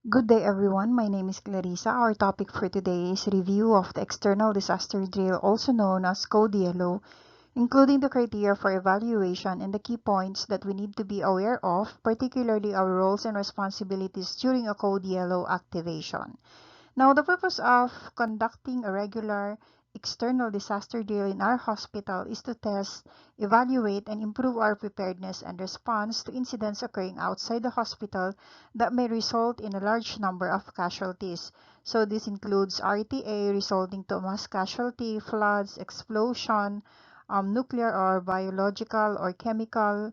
Good day everyone, my name is Clarissa. Our topic for today is review of the external disaster drill, also known as Code Yellow, including the criteria for evaluation and the key points that we need to be aware of, particularly our roles and responsibilities during a Code Yellow activation. Now, the purpose of conducting a regular external disaster drill in our hospital is to test, evaluate, and improve our preparedness and response to incidents occurring outside the hospital that may result in a large number of casualties. So this includes RTA resulting to mass casualty, floods, explosion, nuclear or biological or chemical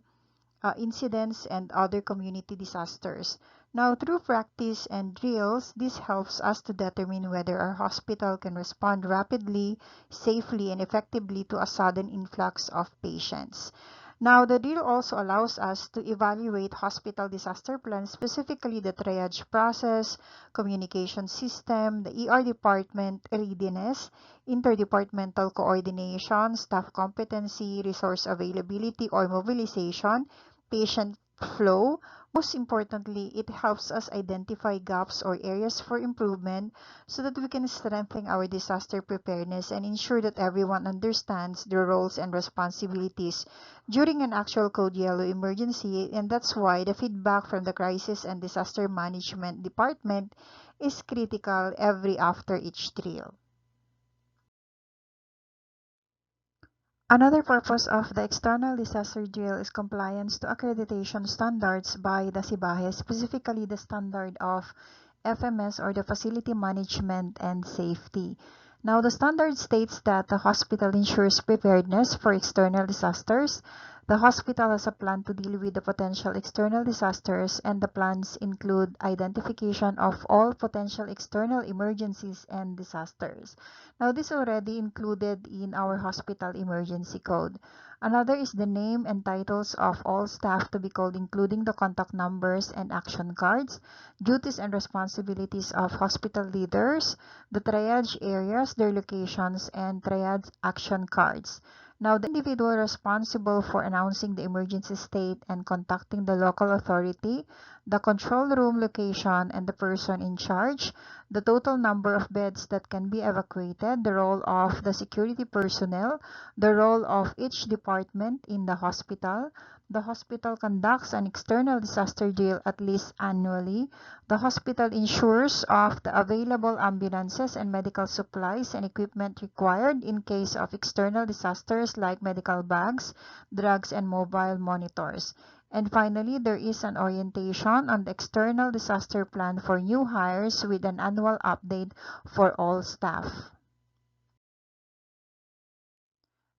incidents, and other community disasters. Now, through practice and drills, this helps us to determine whether our hospital can respond rapidly, safely, and effectively to a sudden influx of patients. Now, the drill also allows us to evaluate hospital disaster plans, specifically the triage process, communication system, the ER department readiness, interdepartmental coordination, staff competency, resource availability or mobilization, patient flow. Most importantly, it helps us identify gaps or areas for improvement so that we can strengthen our disaster preparedness and ensure that everyone understands their roles and responsibilities during an actual Code Yellow emergency. And that's why the feedback from the Crisis and Disaster Management Department is critical every after each drill. Another purpose of the external disaster drill is compliance to accreditation standards by the SIBAHE, specifically the standard of FMS or the Facility Management and Safety. Now, the standard states that the hospital ensures preparedness for external disasters. The hospital has a plan to deal with the potential external disasters, and the plans include identification of all potential external emergencies and disasters. Now, this already included in our hospital emergency code. Another is the name and titles of all staff to be called, including the contact numbers and action cards, duties and responsibilities of hospital leaders, the triage areas, their locations, and triage action cards. Now, the individual responsible for announcing the emergency state and contacting the local authority, the control room location and the person in charge, the total number of beds that can be evacuated, the role of the security personnel, the role of each department in the hospital. The hospital conducts an external disaster drill at least annually. The hospital ensures of the available ambulances and medical supplies and equipment required in case of external disasters like medical bags, drugs, and mobile monitors. And finally, there is an orientation on the external disaster plan for new hires with an annual update for all staff.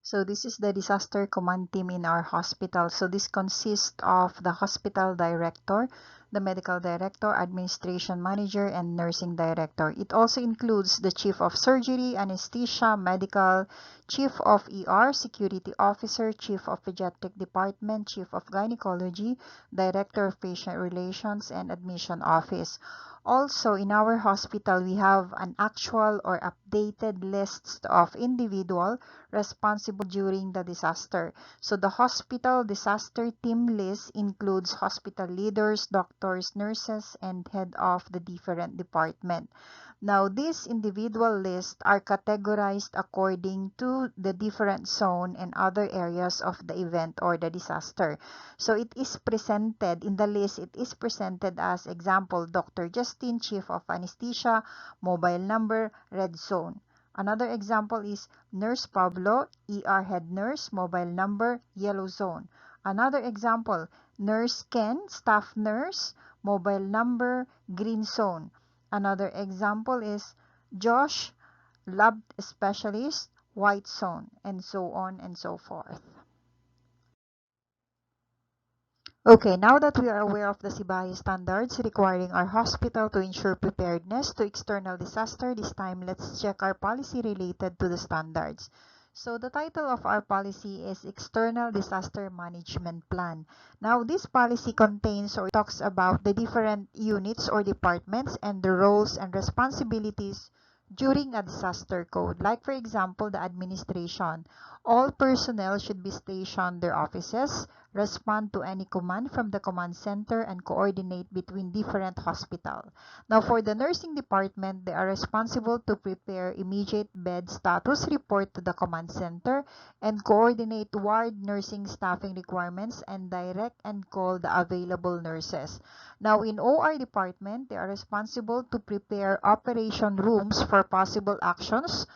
So this is the disaster command team in our hospital. So this consists of the hospital director, the medical director, administration manager, and nursing director. It also includes the chief of surgery, anesthesia, medical, chief of ER, security officer, chief of pediatric department, chief of gynecology, director of patient relations, and admission office. Also, in our hospital, we have an actual or updated list of individual responsible during the disaster. So the hospital disaster team list includes hospital leaders, doctors, nurses, and head of the different department. Now, these individual lists are categorized according to the different zone and other areas of the event or the disaster. So it is presented in the list, it is presented as example, Dr. Justin, Chief of Anesthesia, mobile number, red zone. Another example is Nurse Pablo, ER head nurse, mobile number, yellow zone. Another example, Nurse Ken, staff nurse, mobile number, green zone. Another example is Josh, lab specialist, white zone, and so on and so forth. Okay, now that we are aware of the SIBAI standards requiring our hospital to ensure preparedness to external disaster, this time let's check our policy related to the standards. So the title of our policy is External Disaster Management Plan. Now this policy contains or talks about the different units or departments and the roles and responsibilities during a disaster code. Like for example, the administration. All personnel should be stationed their offices, respond to any command from the command center, and coordinate between different hospitals. Now for the nursing department, they are responsible to prepare immediate bed status report to the command center and coordinate ward nursing staffing requirements and direct and call the available nurses. Now, in OR department, they are responsible to prepare operation rooms for possible actions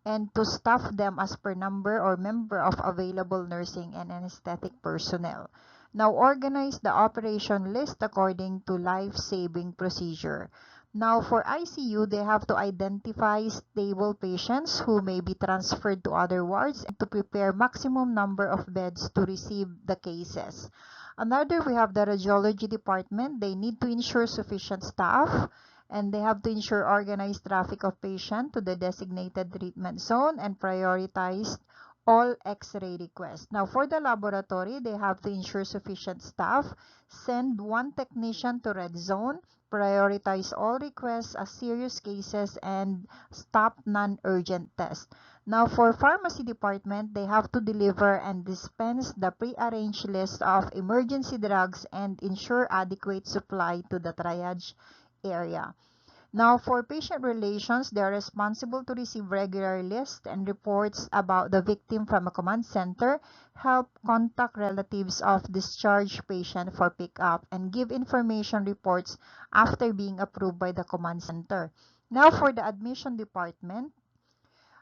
and to staff them as per number or member of available nursing and anesthetic personnel. Now, organize the operation list according to life-saving procedure. Now, for ICU, they have to identify stable patients who may be transferred to other wards and to prepare maximum number of beds to receive the cases. Another, we have the radiology department. They need to ensure sufficient staff and they have to ensure organized traffic of patient to the designated treatment zone and prioritize all X-ray requests. Now, for the laboratory, they have to ensure sufficient staff, send one technician to red zone, prioritize all requests as serious cases, and stop non-urgent tests. Now, for pharmacy department, they have to deliver and dispense the pre-arranged list of emergency drugs and ensure adequate supply to the triage area. Now, for patient relations, they are responsible to receive regular lists and reports about the victim from a command center, help contact relatives of discharged patient for pickup, and give information reports after being approved by the command center. Now, for the admission department,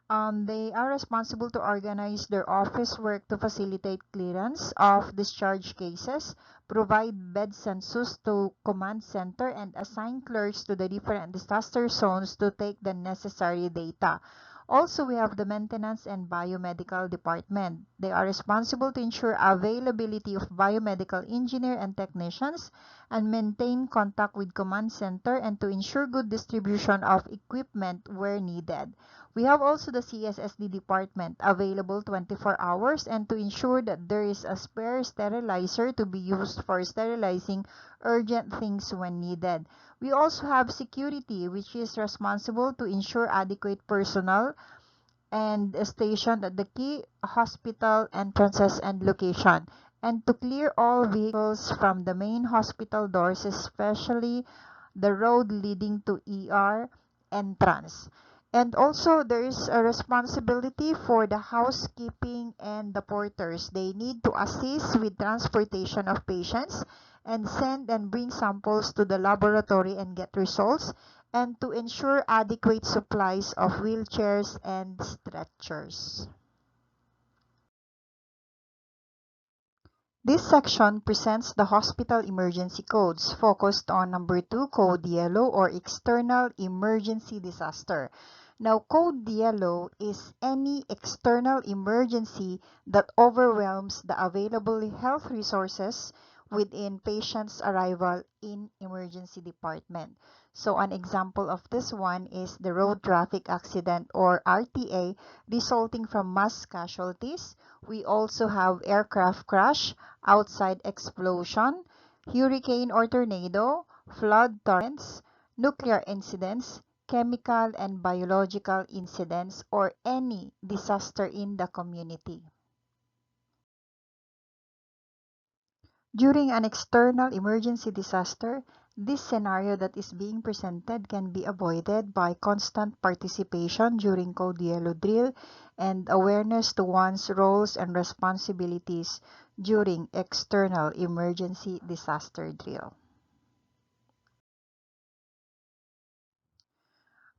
they are responsible to organize their office work to facilitate clearance of discharge cases, provide bed census to command center, and assign clerks to the different disaster zones to take the necessary data. Also, we have the maintenance and biomedical department. They are responsible to ensure availability of biomedical engineer and technicians and maintain contact with command center and to ensure good distribution of equipment where needed. We have also the CSSD department available 24 hours and to ensure that there is a spare sterilizer to be used for sterilizing urgent things when needed. We also have security, which is responsible to ensure adequate personnel and stationed at the key hospital entrances and location, and to clear all vehicles from the main hospital doors, especially the road leading to ER entrance. And also, there is a responsibility for the housekeeping and the porters. They need to assist with transportation of patients and send and bring samples to the laboratory and get results, and to ensure adequate supplies of wheelchairs and stretchers. This section presents the hospital emergency codes focused on number 2, Code Yellow or External Emergency Disaster. Now, Code Yellow is any external emergency that overwhelms the available health resources within patient's arrival in emergency department. So an example of this one is the road traffic accident or RTA resulting from mass casualties. We also have aircraft crash, outside explosion, hurricane or tornado, flood torrents, nuclear incidents, chemical and biological incidents, or any disaster in the community. During an external emergency disaster, this scenario that is being presented can be avoided by constant participation during Code Yellow drill and awareness to one's roles and responsibilities during external emergency disaster drill.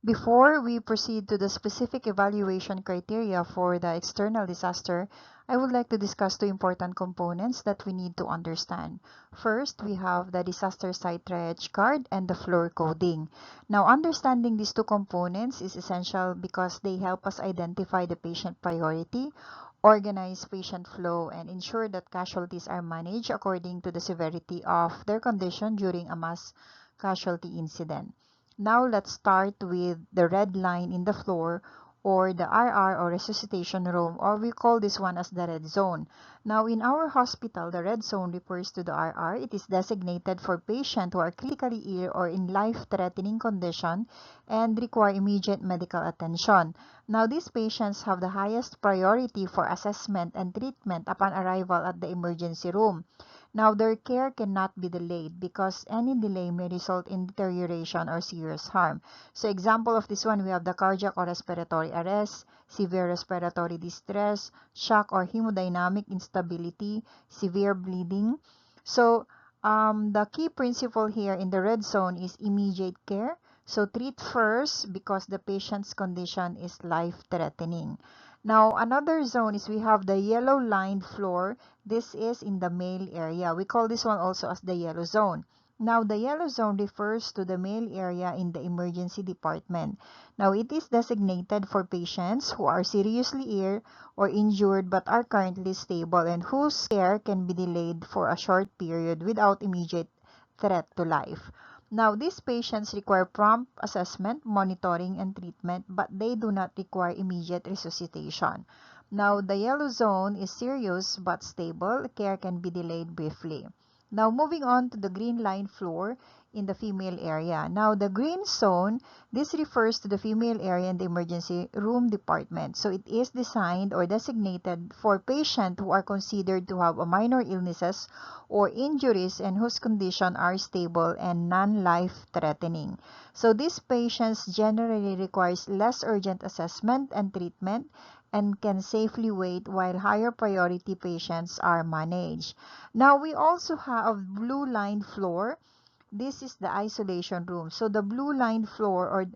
Before we proceed to the specific evaluation criteria for the external disaster, I would like to discuss two important components that we need to understand. First, we have the disaster site triage card and the floor coding. Now, understanding these two components is essential because they help us identify the patient priority, organize patient flow, and ensure that casualties are managed according to the severity of their condition during a mass casualty incident. Now let's start with the red line in the floor or the RR or resuscitation room, or we call this one as the red zone. Now, in our hospital, the red zone refers to the RR. It is designated for patients who are critically ill or in life-threatening condition and require immediate medical attention. Now, these patients have the highest priority for assessment and treatment upon arrival at the emergency room. Now, their care cannot be delayed because any delay may result in deterioration or serious harm. So, example of this one, we have the cardiac or respiratory arrest, severe respiratory distress, shock or hemodynamic instability, severe bleeding. So, the key principle here in the red zone is immediate care. So, treat first because the patient's condition is life-threatening. Now, another zone is we have the yellow lined floor. This is in the male area. We call this one also as the yellow zone. Now, the yellow zone refers to the male area in the emergency department. Now, it is designated for patients who are seriously ill or injured but are currently stable and whose care can be delayed for a short period without immediate threat to life. Now, these patients require prompt assessment, monitoring, and treatment, but they do not require immediate resuscitation. Now, the yellow zone is serious but stable. Care can be delayed briefly. Now, moving on to the green line floor in the female area. Now, the green zone, this refers to the female area in the emergency room department. So, it is designed or designated for patients who are considered to have a minor illnesses or injuries and whose condition are stable and non-life-threatening. So, these patients generally requires less urgent assessment and treatment and can safely wait while higher priority patients are managed. Now, we also have blue line floor. This is the isolation room. So, the blue line floor or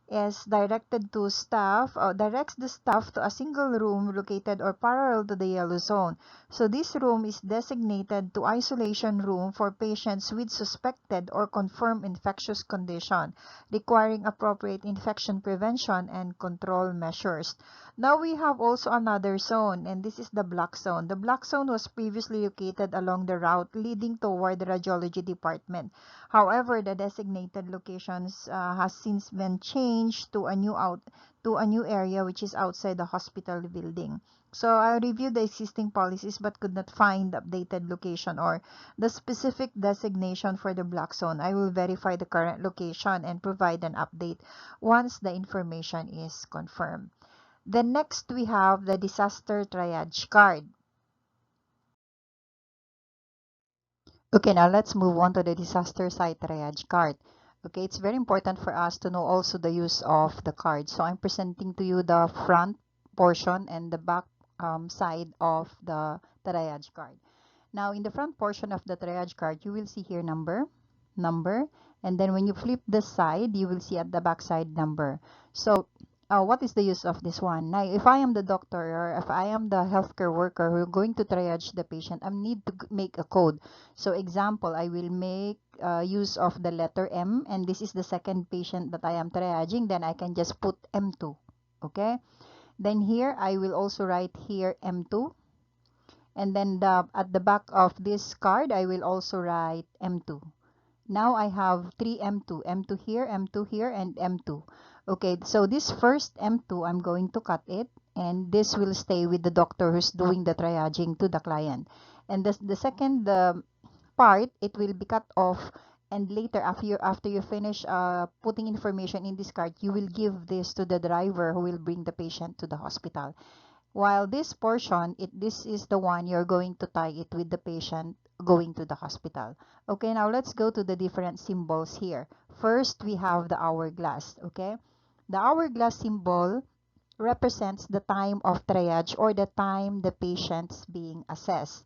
is directed to staff, directs the staff to a single room located or parallel to the yellow zone. So this room is designated to isolation room for patients with suspected or confirmed infectious condition, requiring appropriate infection prevention and control measures. Now we have also another zone, and this is the black zone. The black zone was previously located along the route leading toward the radiology department. However, the designated locations has since been changed to a new area which is outside the hospital building. So I reviewed the existing policies but could not find the updated location or the specific designation for the black zone. I will verify the current location and provide an update once the information is confirmed. Then next we have the disaster triage card. Okay, now let's move on to the disaster site triage card. Okay, it's very important for us to know also the use of the card. So I'm presenting to you the front portion and the back side of the triage card. Now, in the front portion of the triage card, you will see here number, and then when you flip the side, you will see at the back side number. So, what is the use of this one? Now, if I am the doctor or if I am the healthcare worker who are going to triage the patient, I need to make a code. So, example, I will make use of the letter M, and this is the second patient that I am triaging. Then I can just put M2. Okay. Then here, I will also write here M2. And then at the back of this card, I will also write M2. Now I have 3 M2, M2 here, M2 here, and M2. Okay, so this first M2, I'm going to cut it, and this will stay with the doctor who's doing the triaging to the client. And the second part, it will be cut off, and later after you finish putting information in this card, you will give this to the driver who will bring the patient to the hospital. While this portion, this is the one you're going to tie it with the patient going to the hospital. Okay, now let's go to the different symbols here. First, we have the hourglass. Okay, the hourglass symbol represents the time of triage or the time the patient's being assessed.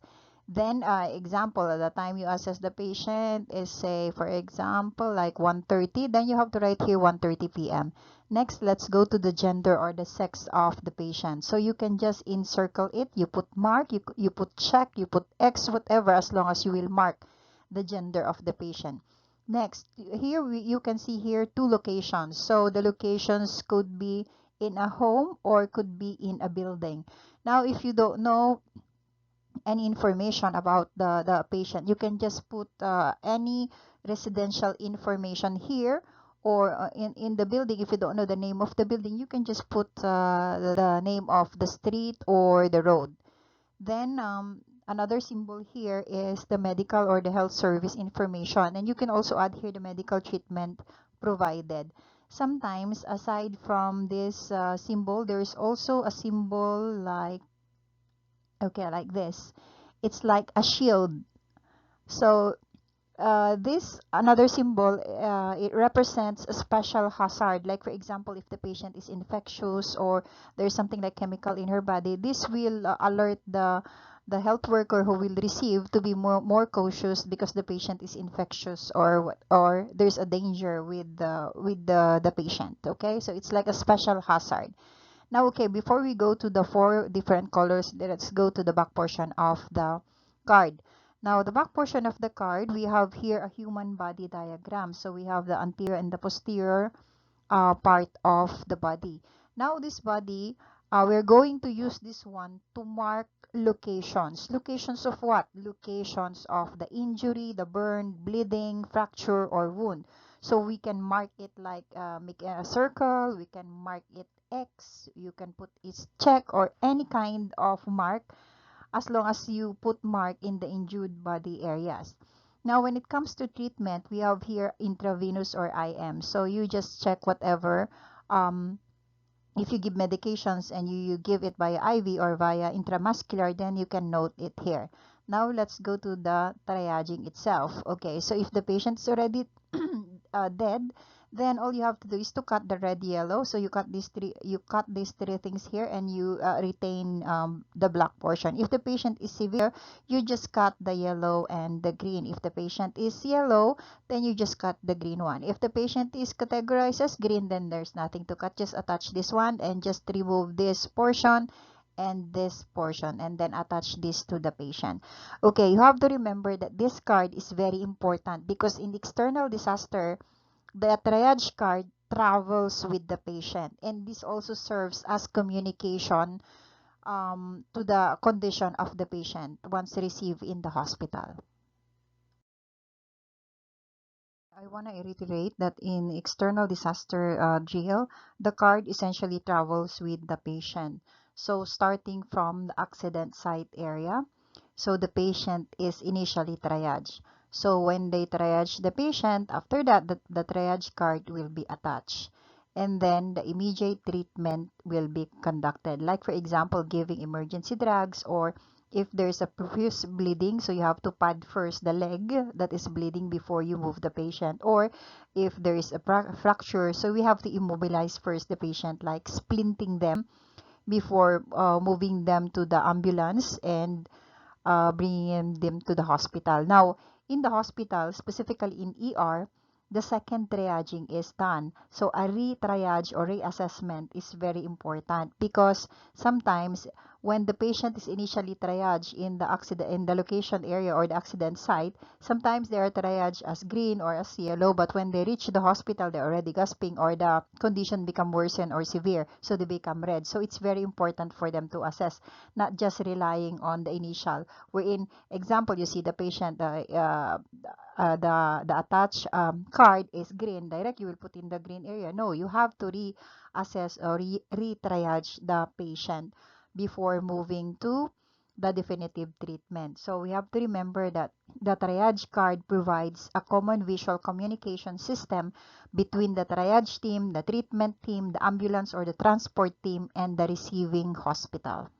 Then, example, the time you assess the patient is, say, for example, like 1:30. Then you have to write here 1:30 p.m. Next, let's go to the gender or the sex of the patient. So you can just encircle it. You put mark, you put check, you put X, whatever, as long as you will mark the gender of the patient. Next, here you can see here 2 locations. So the locations could be in a home or could be in a building. Now, if you don't know any information about the patient, you can just put any residential information here, or in the building, if you don't know the name of the building, you can just put the name of the street or the road. Then another symbol here is the medical or the health service information, and you can also add here the medical treatment provided. Sometimes aside from this symbol, there is also a symbol like, okay, like this. It's like a shield. So this another symbol, it represents a special hazard, like for example, if the patient is infectious or there's something like chemical in her body, this will alert the health worker who will receive to be more cautious because the patient is infectious, or there's a danger with the patient. Okay, so it's like a special hazard. Now, okay, before we go to the four different colors, let's go to the back portion of the card. Now, the back portion of the card, we have here a human body diagram. So we have the anterior and the posterior part of the body. Now, this body, we're going to use this one to mark locations. Locations of what? Locations of the injury, the burn, bleeding, fracture, or wound. So we can mark it like, make a circle, we can mark it X, you can put its check or any kind of mark, as long as you put mark in the injured body areas. Now, when it comes to treatment, we have here intravenous or IM. So you just check whatever, if you give medications and you give it via IV or via intramuscular, then you can note it here. Now, let's go to the triaging itself. Okay, so if the patient is already dead, then all you have to do is to cut the red, yellow. So you cut these three things here, and you retain the black portion. If the patient is severe, you just cut the yellow and the green. If the patient is yellow, then you just cut the green one. If the patient is categorized as green, then there's nothing to cut. Just attach this one and just remove this portion and this portion, and then attach this to the patient. Okay, you have to remember that this card is very important because in external disaster, the triage card travels with the patient, and this also serves as communication to the condition of the patient once received in the hospital. I want to reiterate that in external disaster drill, the card essentially travels with the patient. So starting from the accident site area, so the patient is initially triaged. So when they triage the patient, after that, the triage card will be attached. And then the immediate treatment will be conducted. Like for example, giving emergency drugs, or if there's a profuse bleeding, so you have to pad first the leg that is bleeding before you move the patient. Or if there is a fracture, so we have to immobilize first the patient, like splinting them before moving them to the ambulance and bringing them to the hospital. Now, in the hospital, specifically in ER, the second triaging is done. So a re-triage or reassessment is very important because sometimes when the patient is initially triaged in the accident, in the location area or the accident site, sometimes they are triaged as green or as yellow, but when they reach the hospital, they're already gasping or the condition become worsened or severe, so they become red. So it's very important for them to assess, not just relying on the initial. Wherein, example, you see the patient, the attached card is green, direct you will put in the green area. No, you have to reassess or re-triage the patient before moving to the definitive treatment. So we have to remember that the triage card provides a common visual communication system between the triage team, the treatment team, the ambulance or the transport team, and the receiving hospital.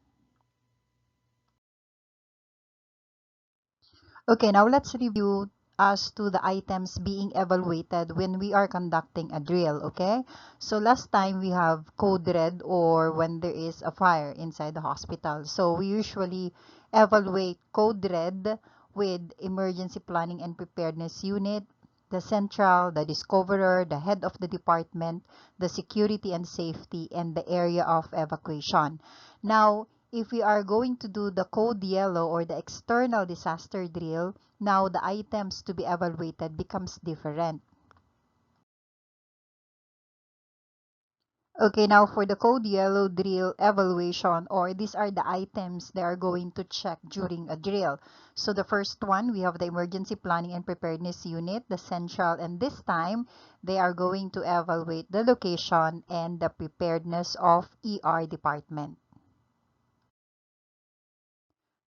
Okay, now let's review as to the items being evaluated when we are conducting a drill, okay? So last time we have code red, or when there is a fire inside the hospital. So we usually evaluate code red with emergency planning and preparedness unit, the central, the discoverer, the head of the department, the security and safety, and the area of evacuation. Now, if we are going to do the code yellow or the external disaster drill, now the items to be evaluated becomes different. Okay, now for the code yellow drill evaluation, or these are the items they are going to check during a drill. So the first one, we have the emergency planning and preparedness unit, the central, and this time they are going to evaluate the location and the preparedness of ER department.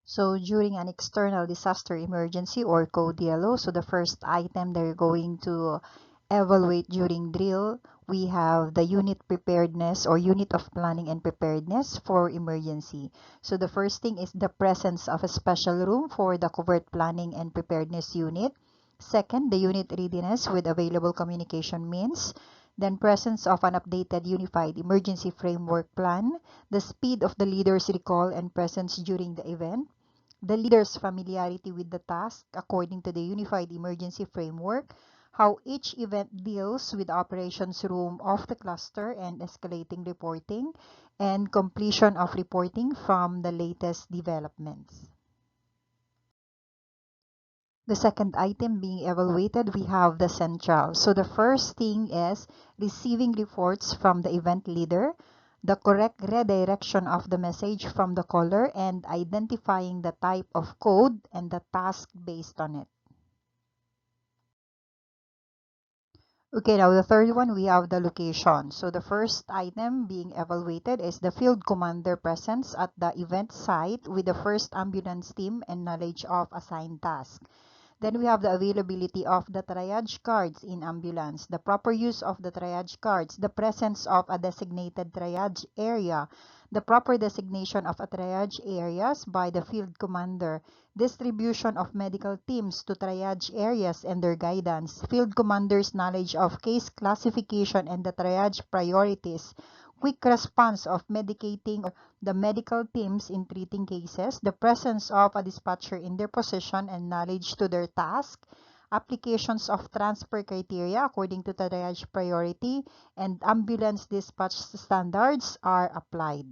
So during an external disaster emergency or code yellow, so the first item they're going to evaluate during drill, we have the unit preparedness or unit of planning and preparedness for emergency. So the first thing is the presence of a special room for the covert planning and preparedness unit. Second, the unit readiness with available communication means. Then presence of an updated unified emergency framework plan, the speed of the leader's recall and presence during the event, the leader's familiarity with the task according to the Unified Emergency Framework, how each event deals with operations room of the cluster and escalating reporting, and completion of reporting from the latest developments. The second item being evaluated, we have the central. So the first thing is receiving reports from the event leader, the correct redirection of the message from the caller, and identifying the type of code and the task based on it. Okay, now the third one, we have the location. So the first item being evaluated is the field commander presence at the event site with the first ambulance team and knowledge of assigned task. Then we have the availability of the triage cards in ambulance, the proper use of the triage cards, the presence of a designated triage area, the proper designation of a triage areas by the field commander, distribution of medical teams to triage areas and their guidance, field commander's knowledge of case classification and the triage priorities, quick response of medicating the medical teams in treating cases, the presence of a dispatcher in their position and knowledge to their task, applications of transfer criteria according to the triage priority, and ambulance dispatch standards are applied.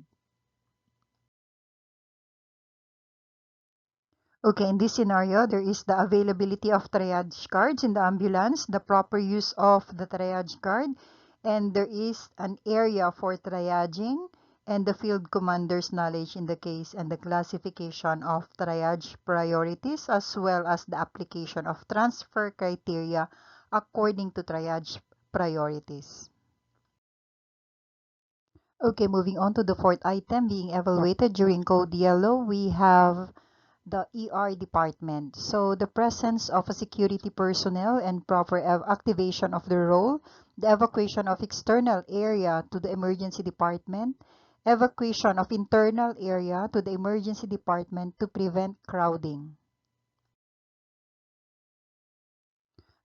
Okay, in this scenario, there is the availability of triage cards in the ambulance, the proper use of the triage card, and there is an area for triaging, and the field commander's knowledge in the case and the classification of triage priorities, as well as the application of transfer criteria according to triage priorities. Okay, moving on to the fourth item being evaluated during code yellow, we have the ER department. So the presence of a security personnel and proper activation of the role, the evacuation of external area to the emergency department, evacuation of internal area to the emergency department to prevent crowding.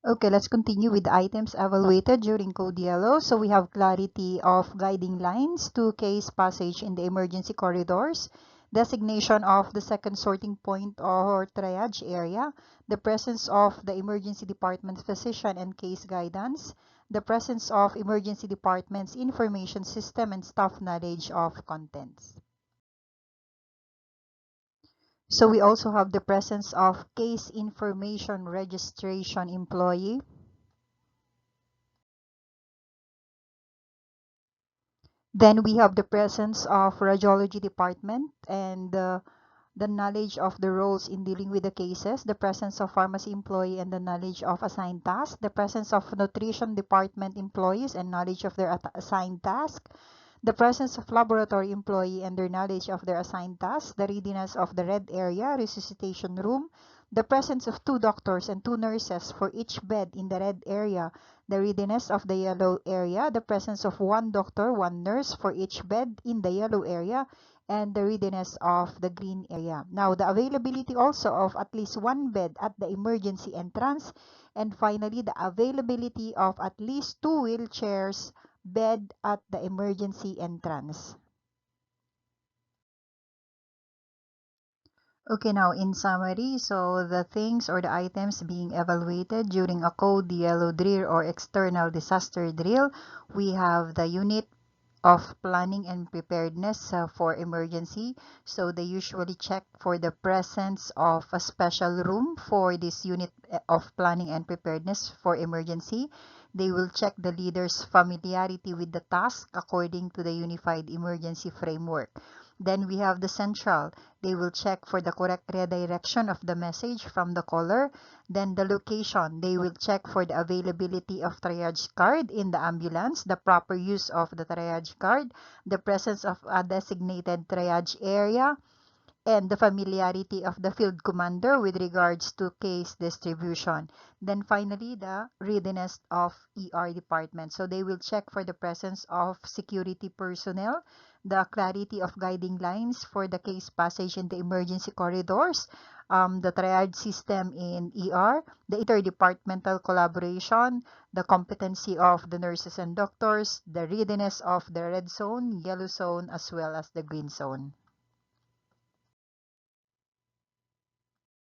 Okay, let's continue with the items evaluated during code yellow. So we have clarity of guiding lines to case passage in the emergency corridors, designation of the second sorting point or triage area, the presence of the emergency department's physician and case guidance, the presence of emergency department's information system and staff knowledge of contents. So we also have the presence of case information registration employee. Then we have the presence of radiology department and the knowledge of the roles in dealing with the cases, the presence of pharmacy employee and the knowledge of assigned tasks, the presence of nutrition department employees and knowledge of their assigned task, the presence of laboratory employee and their knowledge of their assigned tasks, the readiness of the red area, resuscitation room, the presence of 2 doctors and 2 nurses for each bed in the red area, the readiness of the yellow area, the presence of 1 doctor, 1 nurse for each bed in the yellow area, and the readiness of the green area. Now, the availability also of at least 1 bed at the emergency entrance, and finally, the availability of at least 2 wheelchairs bed at the emergency entrance. Okay, now in summary, so the things or the items being evaluated during a code yellow drill or external disaster drill, we have the unit of planning and preparedness for emergency. So they usually check for the presence of a special room for this unit of planning and preparedness for emergency. They will check the leader's familiarity with the task according to the Unified Emergency Framework. Then we have the central. They will check for the correct redirection of the message from the caller. Then the location. They will check for the availability of triage card in the ambulance, the proper use of the triage card, the presence of a designated triage area, and the familiarity of the field commander with regards to case distribution. Then finally, the readiness of ER department. So they will check for the presence of security personnel, the clarity of guiding lines for the case passage in the emergency corridors, the triage system in ER, the interdepartmental collaboration, the competency of the nurses and doctors, the readiness of the red zone, yellow zone, as well as the green zone.